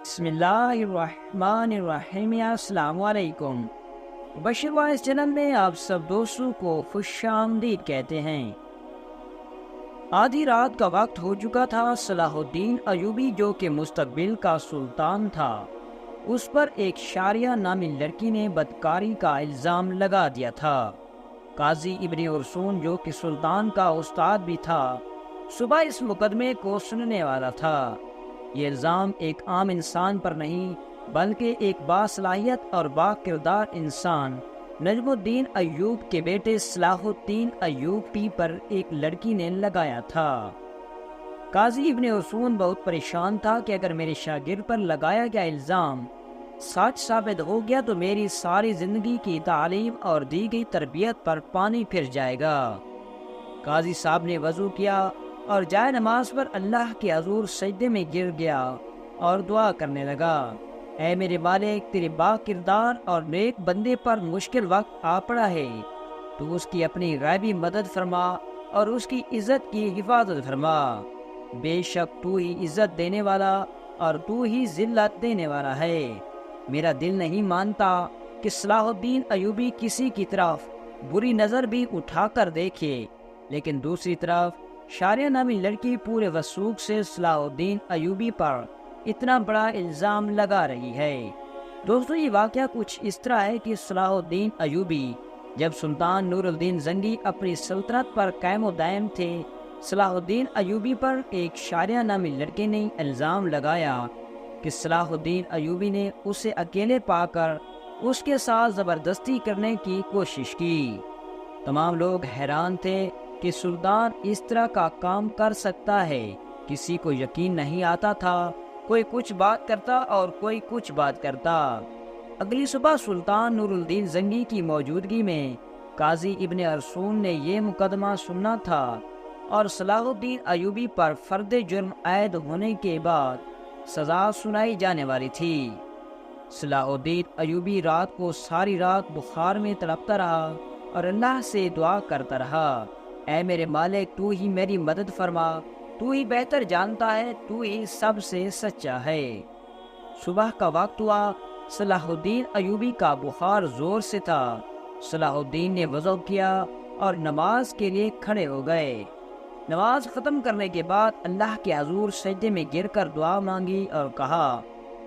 بسم اللہ الرحمن الرحیم، السلام علیکم۔ بشیر وائس چینل میں آپ سب دوستوں کو خوش آمدید کہتے ہیں۔ آدھی رات کا وقت ہو چکا تھا۔ صلاح الدین ایوبی جو کہ مستقبل کا سلطان تھا، اس پر ایک شاریہ نامی لڑکی نے بدکاری کا الزام لگا دیا تھا۔ قاضی ابن عرسون جو کہ سلطان کا استاد بھی تھا، صبح اس مقدمے کو سننے والا تھا۔ یہ الزام ایک عام انسان پر نہیں بلکہ ایک باصلاحیت اور با کردار انسان نجم الدین ایوب کے بیٹے صلاح الدین ایوبی پر ایک لڑکی نے لگایا تھا۔ قاضی ابن عرسون بہت پریشان تھا کہ اگر میرے شاگرد پر لگایا گیا الزام سچ ثابت ہو گیا تو میری ساری زندگی کی تعلیم اور دی گئی تربیت پر پانی پھر جائے گا۔ قاضی صاحب نے وضو کیا اور جائے نماز پر اللہ کے حضور سجدے میں گر گیا اور دعا کرنے لگا، اے میرے مالک، تیرے با کردار اور نیک بندے پر مشکل وقت آ پڑا ہے، تو اس کی اپنی غیبی مدد فرما اور اس کی عزت کی حفاظت فرما۔ بے شک تو ہی عزت دینے والا اور تو ہی ذلت دینے والا ہے۔ میرا دل نہیں مانتا کہ صلاح الدین ایوبی کسی کی طرف بری نظر بھی اٹھا کر دیکھے، لیکن دوسری طرف شاریہ نامی لڑکی پورے وثوق سے صلاح الدین ایوبی پر اتنا بڑا الزام لگا رہی ہے۔ دوستو، یہ واقعہ کچھ اس طرح ہے کہ صلاح الدین ایوبی جب سلطان نور الدین زنگی اپنی سلطنت پر قائم و دائم تھے، صلاح الدین ایوبی پر ایک شاریہ نامی لڑکے نے الزام لگایا کہ صلاح الدین ایوبی نے اسے اکیلے پا کر اس کے ساتھ زبردستی کرنے کی کوشش کی۔ تمام لوگ حیران تھے کہ سلطان اس طرح کا کام کر سکتا ہے۔ کسی کو یقین نہیں آتا تھا، کوئی کچھ بات کرتا اور کوئی کچھ بات کرتا۔ اگلی صبح سلطان نور الدین زنگی کی موجودگی میں قاضی ابن عرسون نے یہ مقدمہ سننا تھا اور صلاح الدین ایوبی پر فرد جرم عائد ہونے کے بعد سزا سنائی جانے والی تھی۔ صلاح الدین ایوبی رات کو ساری رات بخار میں تڑپتا رہا اور اللہ سے دعا کرتا رہا، اے میرے مالک، تو ہی میری مدد فرما، تو ہی بہتر جانتا ہے، تو ہی سب سے سچا ہے۔ صبح کا وقت ہوا، صلاح الدین ایوبی کا بخار زور سے تھا۔ صلاح الدین نے وضو کیا اور نماز کے لیے کھڑے ہو گئے۔ نماز ختم کرنے کے بعد اللہ کے حضور سجدے میں گر کر دعا مانگی اور کہا،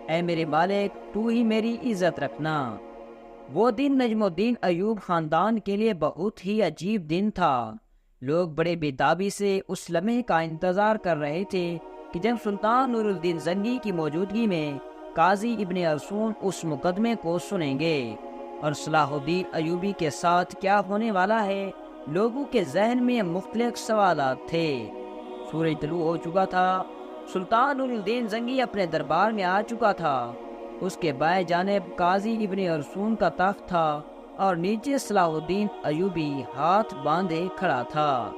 اے میرے مالک، تو ہی میری عزت رکھنا۔ وہ دن نجم الدین ایوب خاندان کے لیے بہت ہی عجیب دن تھا۔ لوگ بڑے بےتابی سے اس لمحے کا انتظار کر رہے تھے کہ جب سلطان نور الدین زنگی کی موجودگی میں قاضی ابن عرسون اس مقدمے کو سنیں گے اور صلاح الدین ایوبی کے ساتھ کیا ہونے والا ہے۔ لوگوں کے ذہن میں مختلف سوالات تھے۔ سورج طلوع ہو چکا تھا۔ سلطان نور الدین زنگی اپنے دربار میں آ چکا تھا۔ اس کے بائیں جانب قاضی ابن عرسون کا تخت تھا اور نیچے صلاح الدین ایوبی ہاتھ باندھے کھڑا تھا۔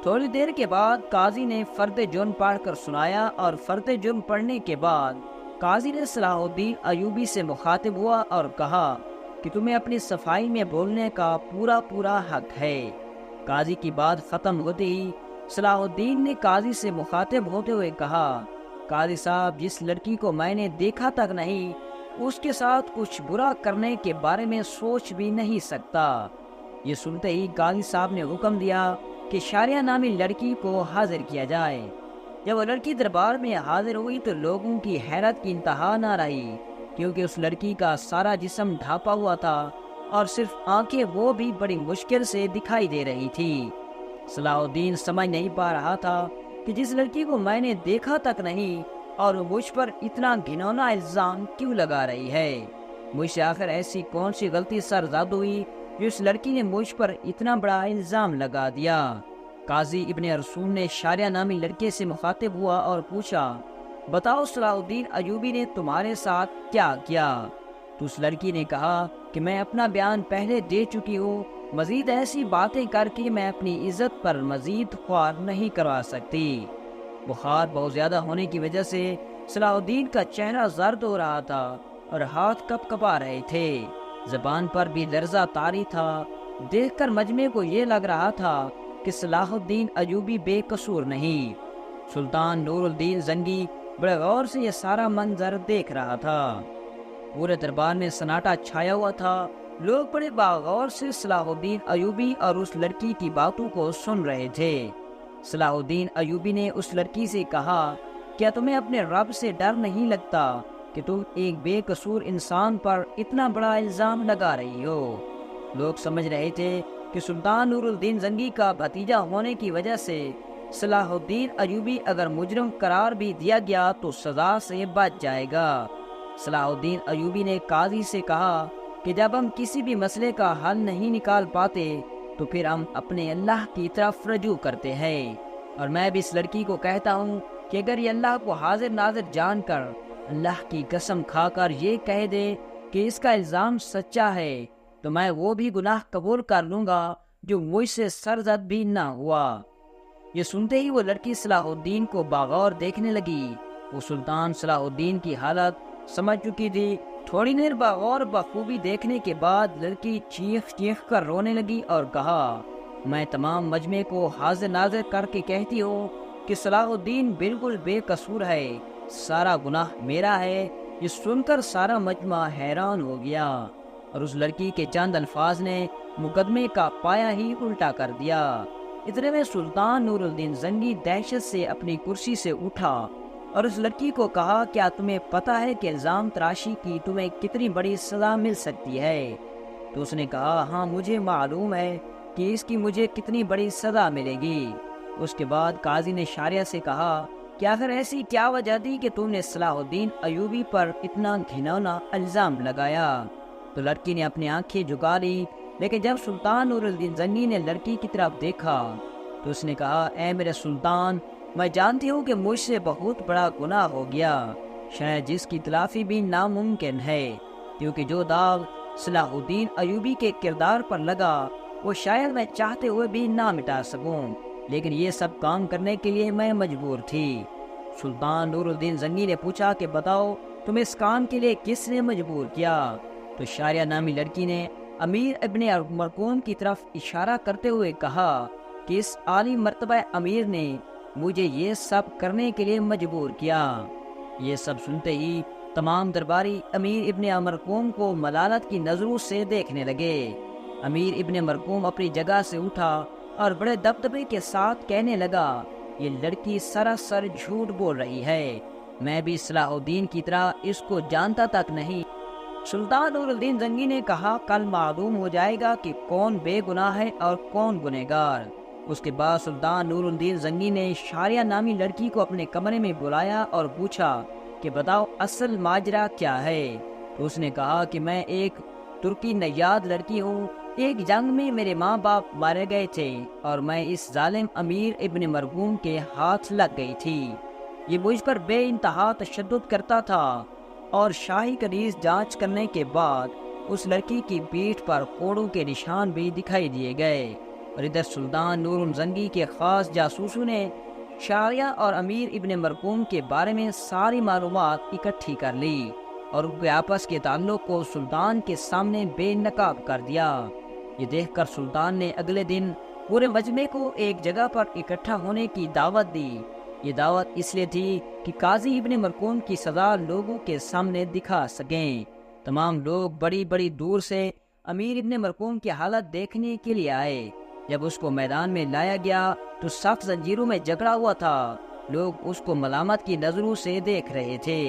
تھوڑی دیر کے بعد قاضی نے فرد جرم پڑھ کر سنایا اور فرد جرم پڑھنے کے بعد قاضی نے صلاح الدین ایوبی سے مخاطب ہوا اور کہا کہ تمہیں اپنی صفائی میں بولنے کا پورا حق ہے۔ قاضی کی بات ختم ہوتے ہی صلاح الدین نے قاضی سے مخاطب ہوتے ہوئے کہا، قاضی صاحب، جس لڑکی کو میں نے دیکھا تک نہیں، اس کے ساتھ کچھ برا کرنے کے بارے میں سوچ بھی نہیں سکتا۔ یہ سنتے ہی قاضی صاحب نے حکم دیا کہ شاریہ نامی لڑکی کو حاضر کیا جائے۔ جب وہ لڑکی دربار میں حاضر ہوئی تو لوگوں کی حیرت کی انتہا نہ رہی، کیونکہ اس لڑکی کا سارا جسم ڈھانپا ہوا تھا اور صرف آنکھیں وہ بھی بڑی مشکل سے دکھائی دے رہی تھی۔ صلاح الدین سمجھ نہیں پا رہا تھا کہ جس لڑکی کو میں نے دیکھا تک نہیں اور وہ مجھ پر اتنا گھنونا الزام کیوں لگا رہی ہے؟ مجھ سے آخر ایسی کون سی غلطی سرزد ہوئی جو اس لڑکی نے مجھ پر اتنا بڑا الزام لگا دیا؟ قاضی ابن عرسون نے شاریہ نامی لڑکے سے مخاطب ہوا اور پوچھا، بتاؤ صلاح الدین ایوبی نے تمہارے ساتھ کیا کیا؟ تو اس لڑکی نے کہا کہ میں اپنا بیان پہلے دے چکی ہوں، مزید ایسی باتیں کر کے میں اپنی عزت پر مزید خوار نہیں کروا سکتی۔ بخار بہت زیادہ ہونے کی وجہ سے صلاح الدین کا چہرہ زرد ہو رہا تھا اور ہاتھ کپ کپا رہے تھے، زبان پر بھی لرزہ طاری تھا۔ دیکھ کر مجمع کو یہ لگ رہا تھا کہ صلاح الدین ایوبی بے قصور نہیں۔ سلطان نور الدین زنگی बड़े गौर से ये सारा मंजर देख रहा था। पूरे दरबार में सन्नाटा छाया हुआ था। लोग बड़े बागौर से सलाहुद्दीन अयूबी और उस लड़की की बातों को सुन रहे थे। सलाहुद्दीन अयूबी ने उस लड़की से कहा, क्या तुम्हें अपने रब से डर नहीं लगता कि तुम एक बेकसूर इंसान पर इतना बड़ा इल्जाम लगा रही हो? लोग समझ रहे थे कि सुल्तान नूरुद्दीन जंगी का भतीजा होने की वजह से सलाहुद्दीन अयूबी अगर मुजरिम करार भी दिया गया तो सजा से बच जाएगा। सलाहुद्दीन अयूबी ने काजी से कहा कि जब हम किसी भी मसले का हल नहीं निकाल पाते तो फिर हम अपने अल्लाह की तरफ रजू करते हैं, और मैं भी इस लड़की को कहता हूँ कि अगर ये अल्लाह को हाजिर नाजिर जानकर अल्लाह की कसम खाकर ये कह दे कि इसका इल्ज़ाम सच्चा है तो मैं वो भी गुनाह कबूल कर लूँगा जो मुझसे सरजद भी ना हुआ। ये सुनते ही वो लड़की सलाहुद्दीन को बागौर देखने लगी। वो सुल्तान सलाहुद्दीन की हालत समझ चुकी थी। थोड़ी देर बागौर बखूबी देखने के बाद लड़की चीख चीख कर रोने लगी और कहा, मैं तमाम मजमे को हाजिर नाजिर करके कहती हूँ कि सलाहुद्दीन बिल्कुल बेकसूर है, सारा गुनाह मेरा है। ये सुनकर सारा मजमा हैरान हो गया और उस लड़की के चंद अल्फाज ने मुकदमे का पाया ही उल्टा कर दिया। इतने में सुल्तान नूरुद्दीन जंगी दहशत से अपनी कुर्सी से उठा और उस लड़की को कहा, क्या तुम्हें पता है कि इल्जाम तराशी की तुम्हें कितनी बड़ी सजा मिल सकती है? तो उसने कहा, हाँ मुझे मालूम है कि इसकी मुझे कितनी बड़ी सजा मिलेगी। उसके बाद काजी ने शारिया से कहा कि आखिर ऐसी क्या वजह थी कि तुमने सलाहुद्दीन अयूबी पर इतना घिनौना इल्जाम लगाया? तो लड़की ने अपनी आंखें झुका ली, लेकिन जब सुल्तान नूरुद्दीन जंगी ने लड़की की तरफ देखा तो उसने कहा, ऐ मेरे सुल्तान, मैं जानती हूँ कि मुझसे बहुत बड़ा गुनाह हो गया, शायद जिसकी तलाफी भी नामुमकिन है, क्योंकि जो दाग सलाहुद्दीन अयूबी के किरदार पर लगा वो शायद मैं चाहते हुए भी ना मिटा सकूं, लेकिन ये सब काम करने के लिए मैं मजबूर थी। सुल्तान नूरुद्दीन जंगी ने पूछा कि बताओ तुम्हें इस काम के लिए किसने मजबूर किया? तो शारिया नामी लड़की ने अमीर इब्ने मरकूम की तरफ इशारा करते हुए कहा कि इस आली मर्तबा अमीर ने मुझे ये सब करने के लिए मजबूर किया। ये सब सुनते ही तमाम दरबारी अमीर इब्ने मरकूम को मलालत की नजरों से देखने लगे। अमीर इब्ने मरकूम अपनी जगह से उठा और बड़े दबदबे के साथ कहने लगा, ये लड़की सरासर झूठ बोल रही है, मैं भी सलाहुद्दीन की तरह इसको जानता तक नहीं। सुल्तान नूरुद्दीन जंगी ने कहा, कल मालूम हो जाएगा कि कौन बेगुनाह है और कौन गुनहगार। उसके बाद सुल्तान नूरुद्दीन जंगी ने शारिया नामी लड़की को अपने कमरे में बुलाया और पूछा कि बताओ असल माजरा क्या है? तो उसने कहा कि मैं एक तुर्की नयाद लड़की हूँ, एक जंग में मेरे माँ बाप मारे गए थे और मैं इस जालिम अमीर इब्ने मरकूम के हाथ लग गई थी। ये मुझ पर बेइंतहा तशद्दुद करता था और शाही कनीज जांच करने के बाद उस लड़की की पीठ पर कोड़ों के निशान भी दिखाई दिए गए। और इधर सुल्तान नूरुद्दीन जंगी के खास जासूसों ने शारिया और अमीर इब्ने मरकूम के बारे में सारी मालूमात इकट्ठी कर ली और उनके आपस के ताल्लुक को सुल्तान के सामने बेनकाब कर दिया। ये देखकर सुल्तान ने अगले दिन पूरे मजमे को एक जगह पर इकट्ठा होने की दावत दी। ये दावत इसलिए थी कि काजी इब्ने मरकूम की सजा लोगों के सामने दिखा सकें। तमाम लोग बड़ी बड़ी दूर से अमीर इब्ने मरकूम की हालत देखने के लिए आए। जब उसको मैदान में लाया गया तो सख्त जंजीरों में जकड़ा हुआ था। लोग उसको मलामत की नजरों से देख रहे थे।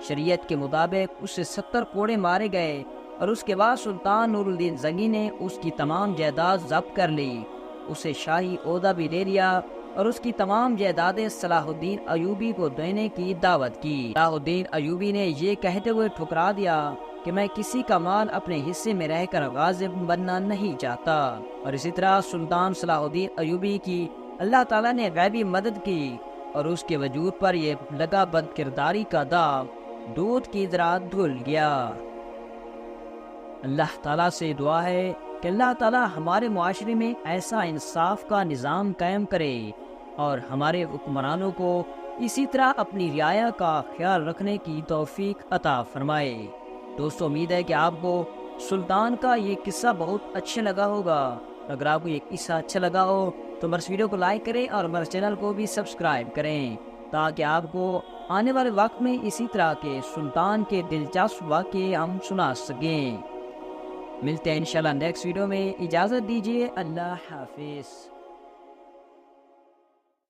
शरीयत के मुताबिक उससे 70 कोड़े मारे गए और उसके बाद सुल्तान नूरुद्दीन जंगी ने उसकी तमाम जायदाद जब्त कर ली, उसे शाही ओहदा भी ले लिया और उसकी तमाम जायदादें सलाहुद्दीन अयूबी को देने की दावत की। सलाहुद्दीन अयूबी ने ये कहते हुए ठुकरा दिया कि मैं किसी का माल अपने हिस्से में रहकर गाजिब बनना नहीं चाहता। और इसी तरह सुल्तान सलाहुद्दीन अयूबी की अल्लाह ताला ने गैबी मदद की और उसके वजूद पर यह लगा बद किरदारी का दाग दूध की तरह धुल गया। अल्लाह ताला से दुआ है कि अल्लाह ताला हमारे मुआशरे में ऐसा इंसाफ का निज़ाम कायम करे और हमारे हुक्मरानों को इसी तरह अपनी रियाया का ख्याल रखने की तौफीक अता फरमाए। दोस्तों, उम्मीद है कि आपको सुल्तान का ये किस्सा बहुत अच्छा लगा होगा। अगर आपको ये किस्सा अच्छा लगा हो तो हमारे वीडियो को लाइक करें और हमारे चैनल को भी सब्सक्राइब करें। تاکہ آپ کو آنے والے وقت میں اسی طرح کے سلطان کے دلچسپ واقعے ہم سنا سکیں۔ ملتے ہیں انشاءاللہ نیکسٹ ویڈیو میں، اجازت دیجیے، اللہ حافظ۔